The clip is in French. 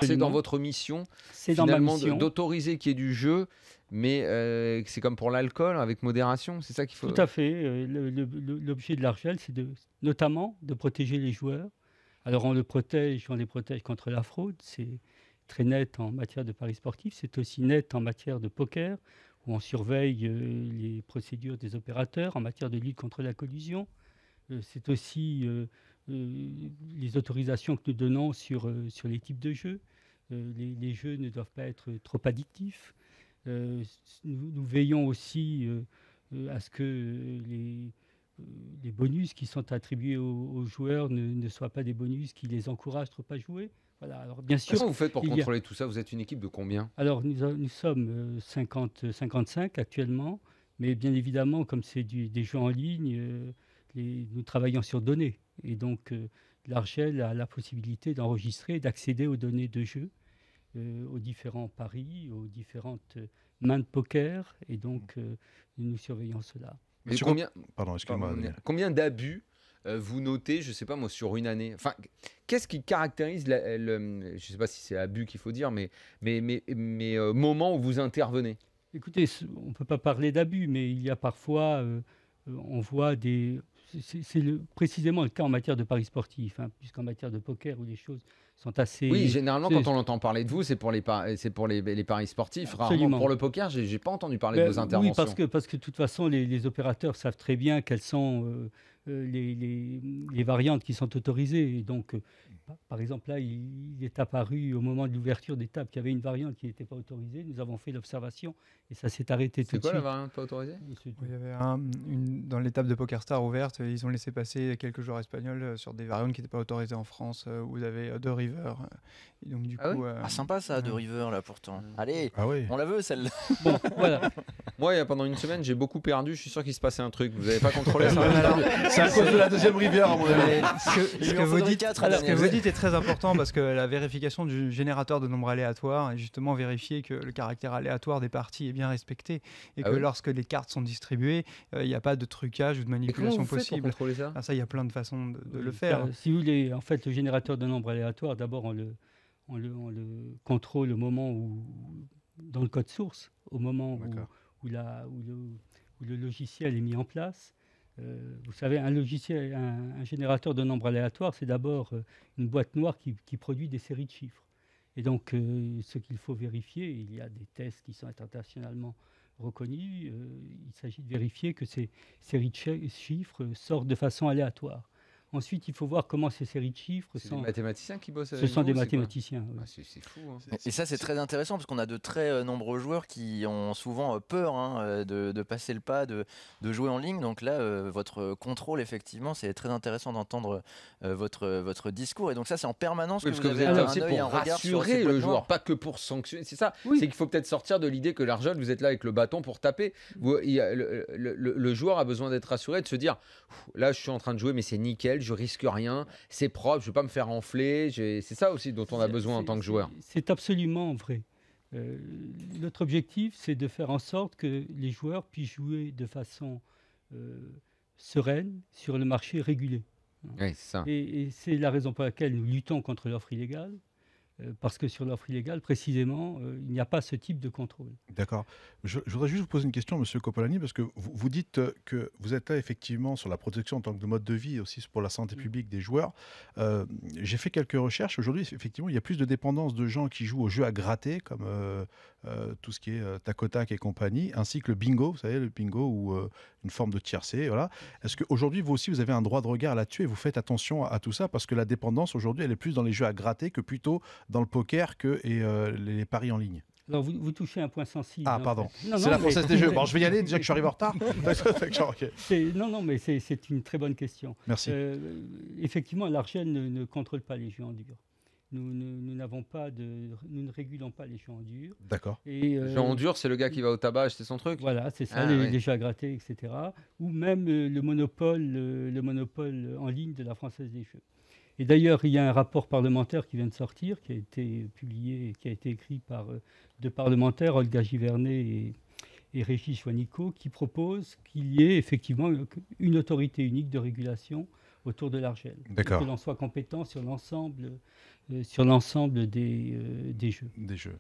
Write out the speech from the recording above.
C'est dans votre mission, C'est dans ma finalement, mission. d'autoriser qu'il y ait du jeu, mais c'est comme pour l'alcool, avec modération, c'est ça qu'il faut... Tout à fait. L'objet de l'Argel, c'est notamment de protéger les joueurs. Alors on les protège contre la fraude. C'est très net en matière de paris sportifs. C'est aussi net en matière de poker, où on surveille les procédures des opérateurs en matière de lutte contre la collusion. C'est aussi les autorisations que nous donnons sur les types de jeux. Les jeux ne doivent pas être trop addictifs. Nous veillons aussi à ce que les bonus qui sont attribués aux joueurs ne soient pas des bonus qui les encouragent trop à jouer. Voilà. Alors, bien sûr, Comment vous faites pour il y a- contrôler tout ça? Vous êtes une équipe de combien? alors nous sommes 50-55 actuellement, mais bien évidemment, comme c'est des jeux en ligne, nous travaillons sur données. Et donc, l'Argel a la possibilité d'enregistrer et d'accéder aux données de jeu, aux différents paris, aux différentes mains de poker. Et donc, nous surveillons cela. Mais Monsieur combien, Pardon, excuse-moi. Daniel. combien d'abus vous notez, je ne sais pas moi, sur une année? Enfin, qu'est-ce qui caractérise, je ne sais pas si c'est abus qu'il faut dire, mais moment où vous intervenez? Écoutez, on ne peut pas parler d'abus, mais il y a parfois, on voit des... C'est précisément le cas en matière de paris sportifs, hein, puisqu'en matière de poker où les choses sont assez... Oui, généralement, c'est- quand on entend parler de vous, c'est pour les paris sportifs. Rarement Absolument. pour le poker, j'ai pas entendu parler de Ben, vos interventions. Oui, parce que de toute façon, les opérateurs savent très bien quelles sont les variantes qui sont autorisées. Et donc, par exemple, là, il est apparu au moment de l'ouverture des tables qu'il y avait une variante qui n'était pas autorisée. Nous avons fait l'observation et ça s'est arrêté tout C'est de quoi la suite. variante pas autorisée? Et c'est tout. Il y avait dans l'étape de PokerStar ouverte, ils ont laissé passer quelques joueurs espagnols sur des variantes qui n'étaient pas autorisées en France, où vous avez deux River. Et donc, du Ah coup, ouais Ah, sympa ça, de River là pourtant. Allez, Ah oui. on la veut celle-là. Bon, voilà. Moi, pendant une semaine, j'ai beaucoup perdu. Je suis sûr qu'il se passait un truc. Vous n'avez pas contrôlé ça? C'est à cause de la deuxième rivière, à mon avis. Mais Il ce lui que en vous faudrait dites, quatre, ce que Daniel. vous dites est très important parce que la vérification du générateur de nombres aléatoires est justement vérifier que le caractère aléatoire des parties est bien respecté et Ah que oui lorsque les cartes sont distribuées, il n'y a pas de trucage ou de Et comment manipulation vous faites pour possible. contrôler ça? Ah, ça, il y a plein de façons de le Oui, faire. si vous voulez, en fait, le générateur de nombres aléatoires, d'abord, on le contrôle au moment où, dans le code source, au moment D'accord. où le logiciel est mis en place. Vous savez, un générateur de nombres aléatoires, c'est d'abord une boîte noire qui produit des séries de chiffres. Et donc, ce qu'il faut vérifier, il y a des tests qui sont internationalement reconnus, il s'agit de vérifier que ces séries de chiffres sortent de façon aléatoire. Ensuite, il faut voir comment ces séries de chiffres C'est des sont... mathématiciens qui bossent Ce avec sont vous, des c'est quoi? mathématiciens. Oui. Ah, c'est fou. Hein. Et ça c'est très intéressant parce qu'on a de très nombreux joueurs qui ont souvent peur de passer le pas, de jouer en ligne. Donc là, votre contrôle, effectivement, c'est très intéressant d'entendre votre discours. Et donc ça, c'est en permanence Oui, que parce que vous avez êtes là un aussi œil, un pour regard sur rassurer ces le boîtes joueur, noires. pas que pour sanctionner. C'est ça. Oui. C'est qu'il faut peut-être sortir de l'idée que l'Argel, vous êtes là avec le bâton pour taper. Le joueur a besoin d'être rassuré, de se dire là, je suis en train de jouer, mais c'est nickel, je risque rien, c'est propre, je ne vais pas me faire enfler. C'est ça aussi dont on a besoin en tant que joueur. C'est absolument vrai. Notre objectif, c'est de faire en sorte que les joueurs puissent jouer de façon sereine sur le marché régulé. Oui, c'est ça. Et c'est la raison pour laquelle nous luttons contre l'offre illégale, parce que sur l'offre illégale, précisément, il n'y a pas ce type de contrôle. D'accord. Je voudrais juste vous poser une question, Monsieur Copolani, parce que vous dites que vous êtes là effectivement sur la protection en tant que mode de vie et aussi pour la santé publique des joueurs. J'ai fait quelques recherches. Aujourd'hui, effectivement, il y a plus de dépendance de gens qui jouent aux jeux à gratter, comme tout ce qui est tac au tac et compagnie, ainsi que le bingo, vous savez, le bingo ou une forme de tiercé. Voilà. Est-ce qu'aujourd'hui, vous aussi, vous avez un droit de regard là-dessus et vous faites attention à tout ça, parce que la dépendance, aujourd'hui, elle est plus dans les jeux à gratter que plutôt dans le poker et les paris en ligne? Alors, vous touchez un point sensible. Ah, en pardon. fait. Non, C'est non, la mais- française des jeux. Bon, je vais y aller, déjà que je suis arrivé en retard. Ok. Non, mais c'est une très bonne question. Merci. Effectivement, l'Argel ne contrôle pas les jeux en dur. Nous ne régulons pas les jeux en dur. D'accord. Et, Jean en dur, c'est le gars qui va au tabac acheter son truc. Voilà, c'est ça, Ah, ouais. les jeux à gratter, etc. Ou même le monopole en ligne de la Française des Jeux. Et d'ailleurs, il y a un rapport parlementaire qui vient de sortir, qui a été publié, qui a été écrit par deux parlementaires, Olga Givernet et Régis Juanico, qui proposent qu'il y ait effectivement une autorité unique de régulation autour de l'Argel. D'accord. Que l'on soit compétent sur l'ensemble des jeux. Des jeux.